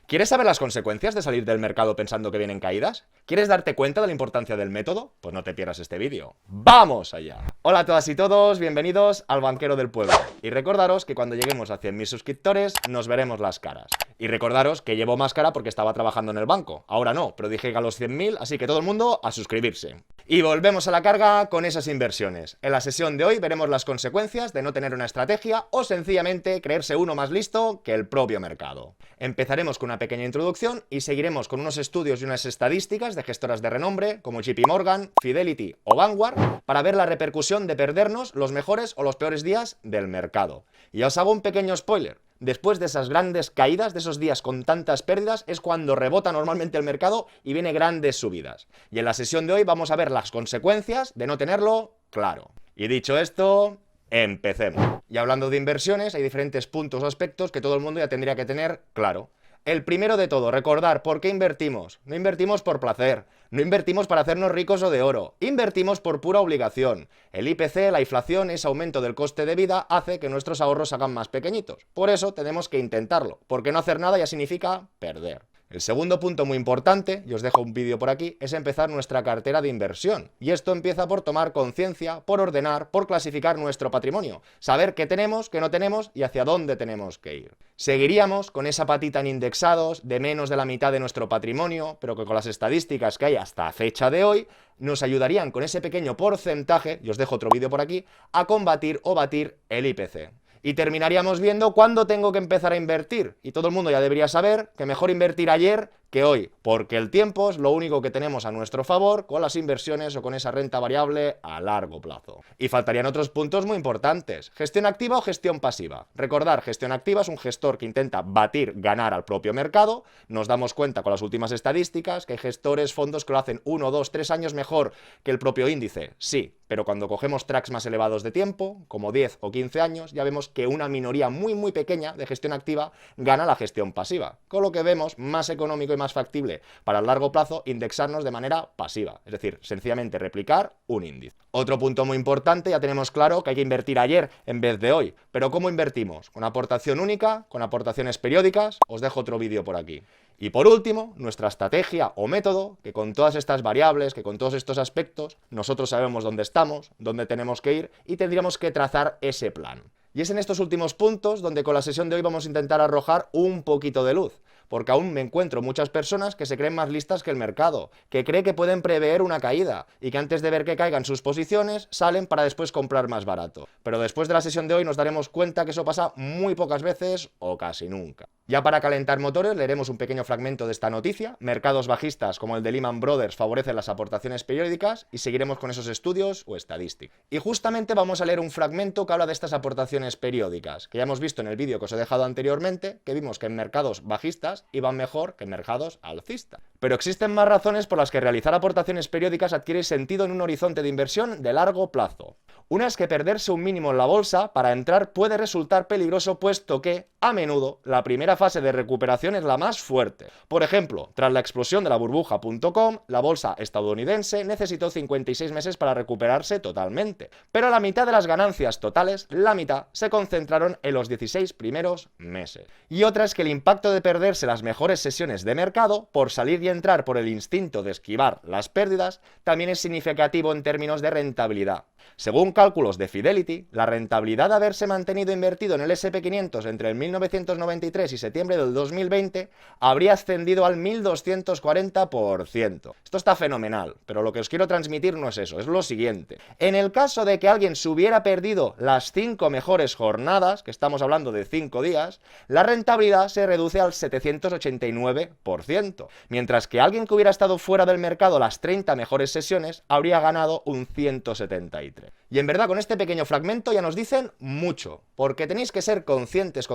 ¿Quieres saber las consecuencias de salir del mercado pensando que vienen caídas? ¿Quieres darte cuenta de la importancia del método? Pues no te pierdas este vídeo. ¡Vamos allá! Hola a todas y todos, bienvenidos al Banquero del Pueblo. Y recordaros que cuando lleguemos a 100.000 suscriptores nos veremos las caras. Y recordaros que llevo máscara porque estaba trabajando en el banco. Ahora no, pero dije que a los 100.000, así que todo el mundo a suscribirse. Y volvemos a la carga con esas inversiones. En la sesión de hoy veremos las consecuencias de no tener una estrategia o sencillamente creerse uno más listo que el propio mercado. Empezaremos con una pequeña introducción y seguiremos con unos estudios y unas estadísticas de gestoras de renombre como JP Morgan, Fidelity o Vanguard para ver la repercusión de perdernos los mejores o los peores días del mercado. Y os hago un pequeño spoiler. Después de esas grandes caídas, de esos días con tantas pérdidas, es cuando rebota normalmente el mercado y viene grandes subidas. Y en la sesión de hoy vamos a ver las consecuencias de no tenerlo claro. Y dicho esto, empecemos. Y hablando de inversiones, hay diferentes puntos o aspectos que todo el mundo ya tendría que tener claro. El primero de todo, recordar por qué invertimos. No invertimos por placer, no invertimos para hacernos ricos o de oro, invertimos por pura obligación. El IPC, la inflación, ese aumento del coste de vida hace que nuestros ahorros se hagan más pequeñitos. Por eso tenemos que intentarlo, porque no hacer nada ya significa perder. El segundo punto muy importante, y os dejo un vídeo por aquí, es empezar nuestra cartera de inversión. Y esto empieza por tomar conciencia, por ordenar, por clasificar nuestro patrimonio. Saber qué tenemos, qué no tenemos y hacia dónde tenemos que ir. Seguiríamos con esa patita en indexados de menos de la mitad de nuestro patrimonio, pero que con las estadísticas que hay hasta fecha de hoy, nos ayudarían con ese pequeño porcentaje, y os dejo otro vídeo por aquí, a combatir o batir el IPC. Y terminaríamos viendo cuándo tengo que empezar a invertir. Y todo el mundo ya debería saber que mejor invertir ayer que hoy, porque el tiempo es lo único que tenemos a nuestro favor con las inversiones o con esa renta variable a largo plazo. Y faltarían otros puntos muy importantes. ¿Gestión activa o gestión pasiva? Recordar, gestión activa es un gestor que intenta batir, ganar al propio mercado. Nos damos cuenta con las últimas estadísticas que hay gestores, fondos que lo hacen 1, 2, 3 años mejor que el propio índice. Sí, pero cuando cogemos tracks más elevados de tiempo, como 10 o 15 años, ya vemos que una minoría muy pequeña de gestión activa gana la gestión pasiva. Con lo que vemos más económico y más factible para el largo plazo indexarnos de manera pasiva, es decir, sencillamente replicar un índice. Otro punto muy importante, ya tenemos claro que hay que invertir ayer en vez de hoy, pero ¿cómo invertimos? ¿Con aportación única? ¿Con aportaciones periódicas? Os dejo otro vídeo por aquí. Y por último, nuestra estrategia o método, que con todas estas variables, que con todos estos aspectos, nosotros sabemos dónde estamos, dónde tenemos que ir y tendríamos que trazar ese plan. Y es en estos últimos puntos donde con la sesión de hoy vamos a intentar arrojar un poquito de luz, porque aún me encuentro muchas personas que se creen más listas que el mercado, que creen que pueden prever una caída y que antes de ver que caigan sus posiciones salen para después comprar más barato. Pero después de la sesión de hoy nos daremos cuenta que eso pasa muy pocas veces o casi nunca. Ya para calentar motores leeremos un pequeño fragmento de esta noticia. Mercados bajistas como el de Lehman Brothers favorecen las aportaciones periódicas y seguiremos con esos estudios o estadísticas. Y justamente vamos a leer un fragmento que habla de estas aportaciones periódicas, que ya hemos visto en el vídeo que os he dejado anteriormente, que vimos que en mercados bajistas iban mejor que en mercados alcistas. Pero existen más razones por las que realizar aportaciones periódicas adquiere sentido en un horizonte de inversión de largo plazo. Una es que perderse un mínimo en la bolsa para entrar puede resultar peligroso, puesto que, a menudo, la primera fase de recuperación es la más fuerte. Por ejemplo, tras la explosión de la burbuja.com, la bolsa estadounidense necesitó 56 meses para recuperarse totalmente. Pero la mitad de las ganancias totales, la mitad, se concentraron en los 16 primeros meses. Y otra es que el impacto de perderse las mejores sesiones de mercado, por salir y entrar por el instinto de esquivar las pérdidas, también es significativo en términos de rentabilidad. Según cálculos de Fidelity, la rentabilidad de haberse mantenido invertido en el S&P 500 entre el 1993 y septiembre del 2020 habría ascendido al 1240%. Esto está fenomenal, pero lo que os quiero transmitir no es eso, es lo siguiente. En el caso de que alguien se hubiera perdido las 5 mejores jornadas, que estamos hablando de 5 días, la rentabilidad se reduce al 789%, mientras que alguien que hubiera estado fuera del mercado las 30 mejores sesiones habría ganado un 173%. Y en verdad con este pequeño fragmento ya nos dicen mucho, porque tenéis que ser conscientes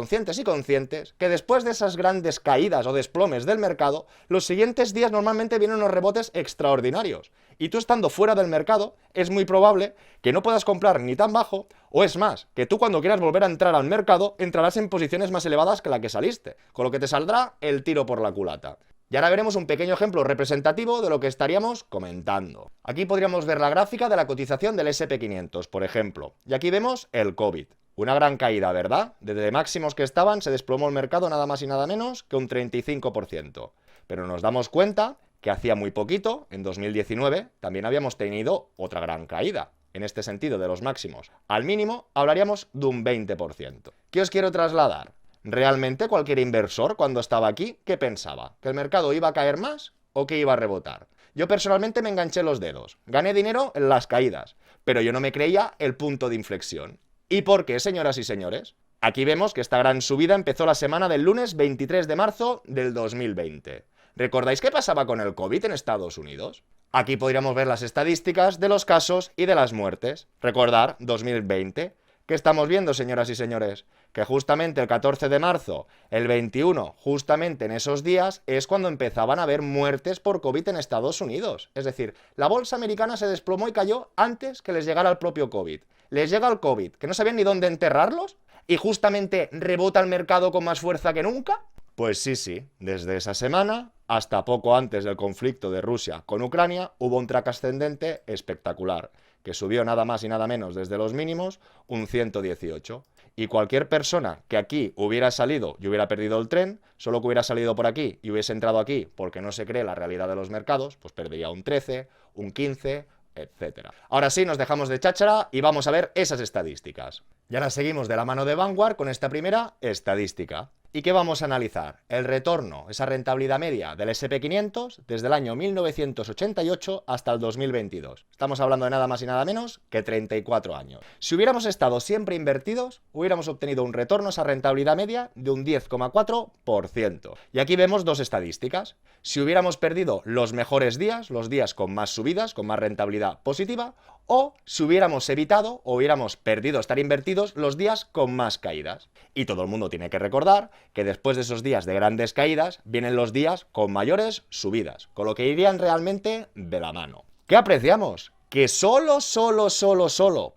que después de esas grandes caídas o desplomes del mercado, los siguientes días normalmente vienen unos rebotes extraordinarios. Y tú estando fuera del mercado, es muy probable que no puedas comprar ni tan bajo, o es más, que tú cuando quieras volver a entrar al mercado, entrarás en posiciones más elevadas que la que saliste, con lo que te saldrá el tiro por la culata. Y ahora veremos un pequeño ejemplo representativo de lo que estaríamos comentando. Aquí podríamos ver la gráfica de la cotización del S&P 500, por ejemplo. Y aquí vemos el COVID. Una gran caída, ¿verdad? Desde máximos que estaban se desplomó el mercado nada más y nada menos que un 35%. Pero nos damos cuenta que hacía muy poquito, en 2019, también habíamos tenido otra gran caída. En este sentido, de los máximos al mínimo, hablaríamos de un 20%. ¿Qué os quiero trasladar? ¿Realmente cualquier inversor cuando estaba aquí, qué pensaba? ¿Que el mercado iba a caer más o que iba a rebotar? Yo personalmente me enganché los dedos, gané dinero en las caídas, pero yo no me creía el punto de inflexión. ¿Y por qué, señoras y señores? Aquí vemos que esta gran subida empezó la semana del lunes 23 de marzo del 2020. ¿Recordáis qué pasaba con el COVID en Estados Unidos? Aquí podríamos ver las estadísticas de los casos y de las muertes. Recordar, 2020. ¿Qué estamos viendo, señoras y señores? Que justamente el 14 de marzo, el 21, justamente en esos días, es cuando empezaban a haber muertes por COVID en Estados Unidos. Es decir, la bolsa americana se desplomó y cayó antes que les llegara el propio COVID. Les llega el COVID, que no sabían ni dónde enterrarlos, y justamente rebota el mercado con más fuerza que nunca. Pues sí, desde esa semana hasta poco antes del conflicto de Rusia con Ucrania hubo un track ascendente espectacular, que subió nada más y nada menos desde los mínimos un 118. Y cualquier persona que aquí hubiera salido y hubiera perdido el tren, solo que hubiera salido por aquí y hubiese entrado aquí porque no se cree la realidad de los mercados, pues perdería un 13, un 15, etcétera. Ahora sí, nos dejamos de cháchara y vamos a ver esas estadísticas. Y ahora seguimos de la mano de Vanguard con esta primera estadística. ¿Y qué vamos a analizar? El retorno, esa rentabilidad media del SP500 desde el año 1988 hasta el 2022. Estamos hablando de nada más y nada menos que 34 años. Si hubiéramos estado siempre invertidos, hubiéramos obtenido un retorno, esa rentabilidad media, de un 10,4%. Y aquí vemos dos estadísticas. Si hubiéramos perdido los mejores días, los días con más subidas, con más rentabilidad positiva, o si hubiéramos evitado o hubiéramos perdido estar invertidos los días con más caídas. Y todo el mundo tiene que recordar que después de esos días de grandes caídas vienen los días con mayores subidas, con lo que irían realmente de la mano. ¿Qué apreciamos? Que solo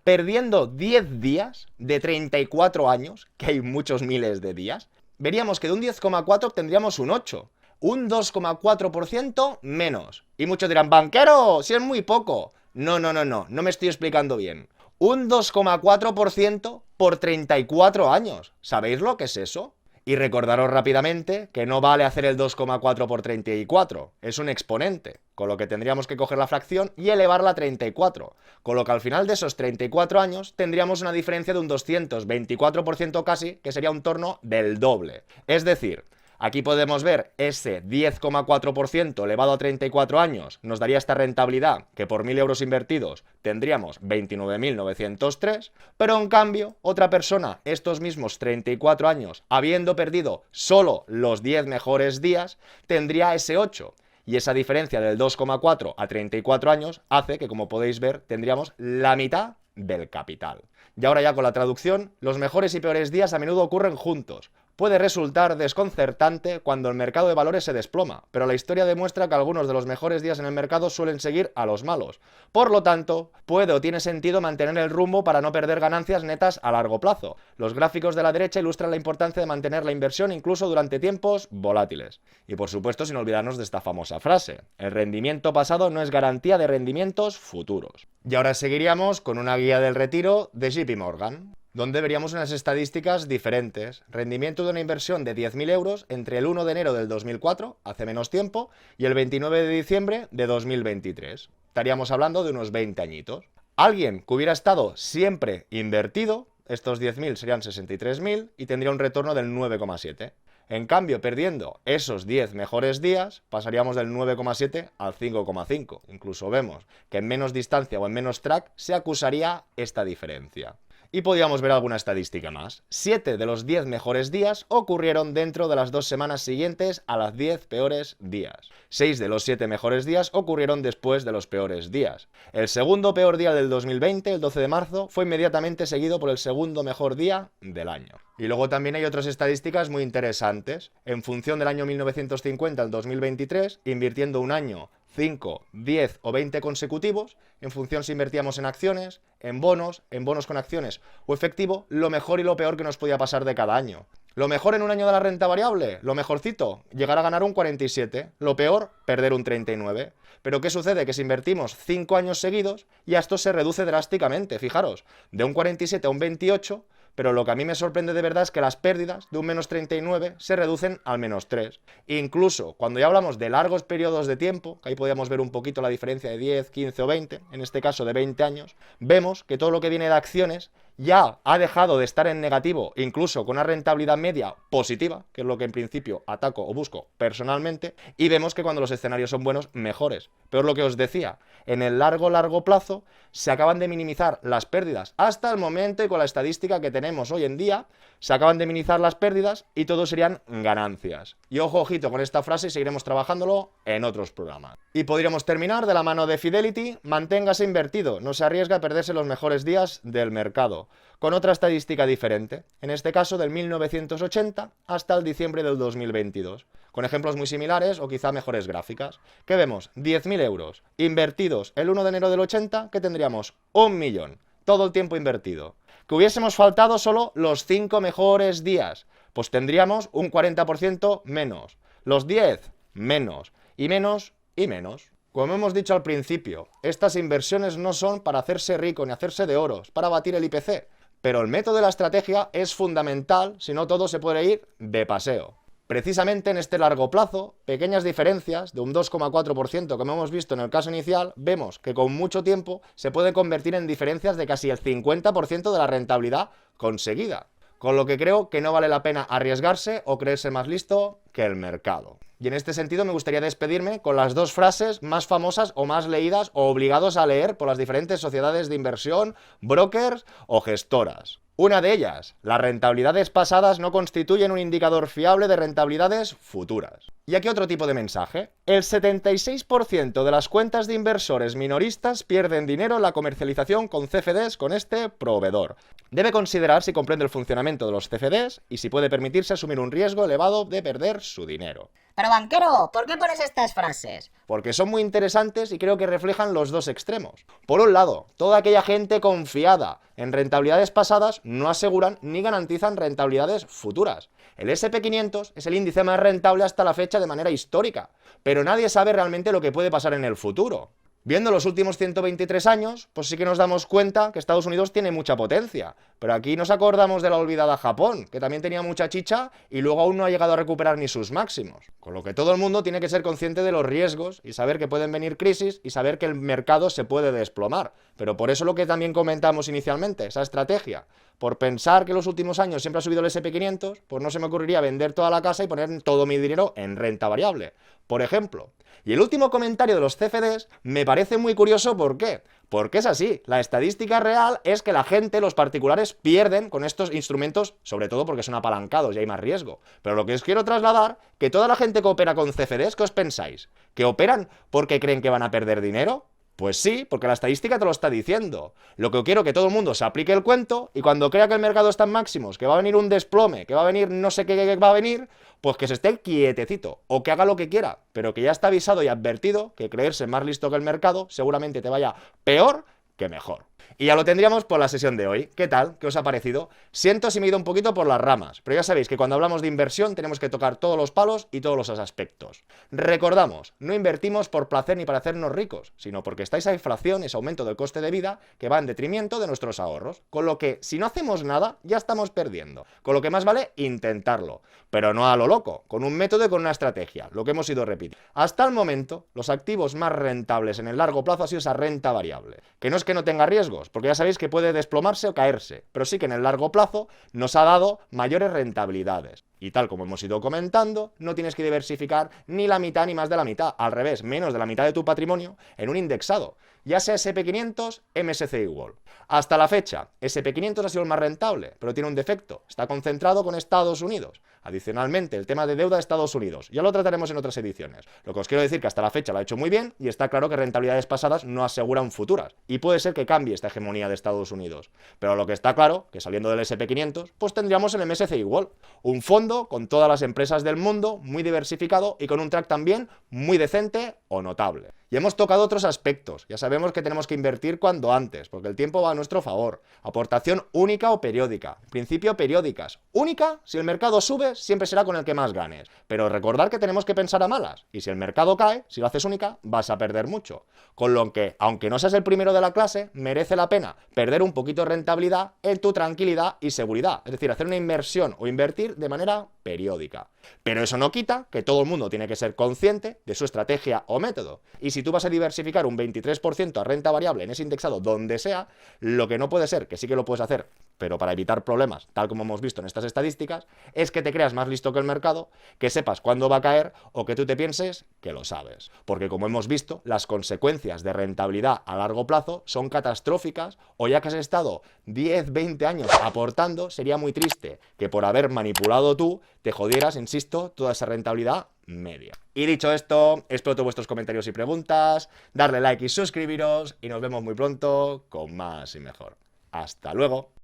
perdiendo 10 días de 34 años, que hay muchos miles de días, veríamos que de un 10,4 obtendríamos un 8. Un 2,4% menos. Y muchos dirán, banquero, si es muy poco. No me estoy explicando bien. Un 2,4% por 34 años. ¿Sabéis lo que es eso? Y recordaros rápidamente que no vale hacer el 2,4 por 34, es un exponente, con lo que tendríamos que coger la fracción y elevarla a 34, con lo que al final de esos 34 años tendríamos una diferencia de un 224% casi, que sería un torno del doble. Es decir, aquí podemos ver ese 10,4% elevado a 34 años, nos daría esta rentabilidad que por 1.000 euros invertidos tendríamos 29.903, pero en cambio otra persona estos mismos 34 años, habiendo perdido solo los 10 mejores días, tendría ese 8. Y esa diferencia del 2,4 a 34 años hace que, como podéis ver, tendríamos la mitad del capital. Y ahora ya con la traducción, los mejores y peores días a menudo ocurren juntos. Puede resultar desconcertante cuando el mercado de valores se desploma, pero la historia demuestra que algunos de los mejores días en el mercado suelen seguir a los malos. Por lo tanto, puede o tiene sentido mantener el rumbo para no perder ganancias netas a largo plazo. Los gráficos de la derecha ilustran la importancia de mantener la inversión incluso durante tiempos volátiles. Y por supuesto, sin olvidarnos de esta famosa frase: el rendimiento pasado no es garantía de rendimientos futuros. Y ahora seguiríamos con una guía del retiro de JP Morgan, donde veríamos unas estadísticas diferentes. Rendimiento de una inversión de 10.000 euros entre el 1 de enero del 2004, hace menos tiempo, y el 29 de diciembre de 2023. Estaríamos hablando de unos 20 añitos. Alguien que hubiera estado siempre invertido, estos 10.000 serían 63.000 y tendría un retorno del 9,7. En cambio, perdiendo esos 10 mejores días, pasaríamos del 9,7 al 5,5. Incluso vemos que en menos distancia o en menos track se acusaría esta diferencia. Y podíamos ver alguna estadística más. 7 de los 10 mejores días ocurrieron dentro de las 2 semanas siguientes a las 10 peores días. 6 de los 7 mejores días ocurrieron después de los peores días. El segundo peor día del 2020, el 12 de marzo, fue inmediatamente seguido por el segundo mejor día del año. Y luego también hay otras estadísticas muy interesantes. En función del año 1950 al 2023, invirtiendo un año, 5, 10 o 20 consecutivos, en función si invertíamos en acciones, en bonos con acciones o efectivo, lo mejor y lo peor que nos podía pasar de cada año. Lo mejor en un año de la renta variable, lo mejorcito, llegar a ganar un 47, lo peor, perder un 39. Pero ¿qué sucede? Que si invertimos 5 años seguidos, ya esto se reduce drásticamente, fijaros, de un 47 a un 28, pero lo que a mí me sorprende de verdad es que las pérdidas de un menos 39 se reducen al menos 3. Incluso cuando ya hablamos de largos periodos de tiempo, que ahí podíamos ver un poquito la diferencia de 10, 15 o 20, en este caso de 20 años, vemos que todo lo que viene de acciones ya ha dejado de estar en negativo, incluso con una rentabilidad media positiva, que es lo que en principio ataco o busco personalmente, y vemos que cuando los escenarios son buenos, mejores. Pero es lo que os decía, en el largo plazo se acaban de minimizar las pérdidas. Hasta el momento, y con la estadística que tenemos hoy en día, se acaban de minimizar las pérdidas y todo serían ganancias. Y ojo, ojito con esta frase y seguiremos trabajándolo en otros programas. Y podríamos terminar de la mano de Fidelity: manténgase invertido, no se arriesga a perderse los mejores días del mercado. Con otra estadística diferente, en este caso del 1980 hasta el diciembre del 2022, con ejemplos muy similares o quizá mejores gráficas. ¿Qué vemos? 10.000 euros invertidos el 1 de enero del 80, que tendríamos 1.000.000, todo el tiempo invertido. Que hubiésemos faltado solo los 5 mejores días, pues tendríamos un 40% menos. Los 10, menos. Y menos, y menos. Como hemos dicho al principio, estas inversiones no son para hacerse rico ni hacerse de oro, es para batir el IPC. Pero el método de la estrategia es fundamental, si no todo se puede ir de paseo. Precisamente en este largo plazo, pequeñas diferencias de un 2,4%, como hemos visto en el caso inicial, vemos que con mucho tiempo se puede convertir en diferencias de casi el 50% de la rentabilidad conseguida. Con lo que creo que no vale la pena arriesgarse o creerse más listo que el mercado. Y en este sentido me gustaría despedirme con las dos frases más famosas o más leídas o obligados a leer por las diferentes sociedades de inversión, brokers o gestoras. Una de ellas: las rentabilidades pasadas no constituyen un indicador fiable de rentabilidades futuras. Y aquí otro tipo de mensaje: el 76% de las cuentas de inversores minoristas pierden dinero en la comercialización con CFDs con este proveedor. Debe considerar si comprende el funcionamiento de los CFDs y si puede permitirse asumir un riesgo elevado de perder su dinero. Pero banquero, ¿por qué pones estas frases? Porque son muy interesantes y creo que reflejan los dos extremos. Por un lado, toda aquella gente confiada en rentabilidades pasadas no aseguran ni garantizan rentabilidades futuras. El S&P 500 es el índice más rentable hasta la fecha de manera histórica, pero nadie sabe realmente lo que puede pasar en el futuro. Viendo los últimos 123 años, pues sí que nos damos cuenta que Estados Unidos tiene mucha potencia. Pero aquí nos acordamos de la olvidada Japón, que también tenía mucha chicha y luego aún no ha llegado a recuperar ni sus máximos. Con lo que todo el mundo tiene que ser consciente de los riesgos y saber que pueden venir crisis y saber que el mercado se puede desplomar. Pero por eso lo que también comentamos inicialmente, esa estrategia. Por pensar que en los últimos años siempre ha subido el S&P 500, pues no se me ocurriría vender toda la casa y poner todo mi dinero en renta variable, por ejemplo. Y el último comentario de los CFDs me parece muy curioso. ¿Por qué? Porque es así. La estadística real es que la gente, los particulares, pierden con estos instrumentos, sobre todo porque son apalancados y hay más riesgo. Pero lo que os quiero trasladar, que toda la gente que opera con CFDs, ¿qué os pensáis? ¿Que operan porque creen que van a perder dinero? Pues sí, porque la estadística te lo está diciendo. Lo que quiero que todo el mundo se aplique el cuento y cuando crea que el mercado está en máximos, que va a venir un desplome, que va a venir no sé qué va a venir, pues que se esté quietecito o que haga lo que quiera, pero que ya está avisado y advertido que creerse más listo que el mercado seguramente te vaya peor que mejor. Y ya lo tendríamos por la sesión de hoy. ¿Qué tal? ¿Qué os ha parecido? Siento si me he ido un poquito por las ramas, pero ya sabéis que cuando hablamos de inversión tenemos que tocar todos los palos y todos los aspectos. Recordamos, no invertimos por placer ni para hacernos ricos, sino porque está esa inflación, ese aumento del coste de vida que va en detrimento de nuestros ahorros. Con lo que, si no hacemos nada, ya estamos perdiendo. Con lo que más vale intentarlo, pero no a lo loco, con un método y con una estrategia, lo que hemos ido repitiendo. Hasta el momento, los activos más rentables en el largo plazo ha sido esa renta variable, que no es que no tenga riesgos, porque ya sabéis que puede desplomarse o caerse, pero sí que en el largo plazo nos ha dado mayores rentabilidades. Y tal como hemos ido comentando, no tienes que diversificar ni la mitad ni más de la mitad, al revés, menos de la mitad de tu patrimonio en un indexado, ya sea S&P 500, MSCI World. Hasta la fecha, S&P 500 ha sido el más rentable, pero tiene un defecto, está concentrado con Estados Unidos. Adicionalmente, el tema de deuda de Estados Unidos, ya lo trataremos en otras ediciones. Lo que os quiero decir que hasta la fecha lo ha hecho muy bien y está claro que rentabilidades pasadas no aseguran futuras, y puede ser que cambie esta hegemonía de Estados Unidos. Pero lo que está claro, que saliendo del S&P 500, pues tendríamos el MSCI World, un fondo con todas las empresas del mundo, muy diversificado y con un track también muy decente o notable. Y hemos tocado otros aspectos. Ya sabemos que tenemos que invertir cuanto antes, porque el tiempo va a nuestro favor. Aportación única o periódica. Principio periódicas. Única, si el mercado sube, siempre será con el que más ganes. Pero recordar que tenemos que pensar a malas. Y si el mercado cae, si lo haces única, vas a perder mucho. Con lo que, aunque no seas el primero de la clase, merece la pena perder un poquito de rentabilidad en tu tranquilidad y seguridad. Es decir, hacer una inversión o invertir de manera periódica. Pero eso no quita que todo el mundo tiene que ser consciente de su estrategia o método. Y si tú vas a diversificar un 23% a renta variable en ese indexado donde sea, lo que no puede ser, que sí que lo puedes hacer, pero para evitar problemas, tal como hemos visto en estas estadísticas, es que te creas más listo que el mercado, que sepas cuándo va a caer o que tú te pienses que lo sabes. Porque como hemos visto, las consecuencias de rentabilidad a largo plazo son catastróficas, o ya que has estado 10, 20 años aportando, sería muy triste que por haber manipulado tú te jodieras, insisto, toda esa rentabilidad media. Y dicho esto, espero todos vuestros comentarios y preguntas, darle like y suscribiros, y nos vemos muy pronto con más y mejor. Hasta luego.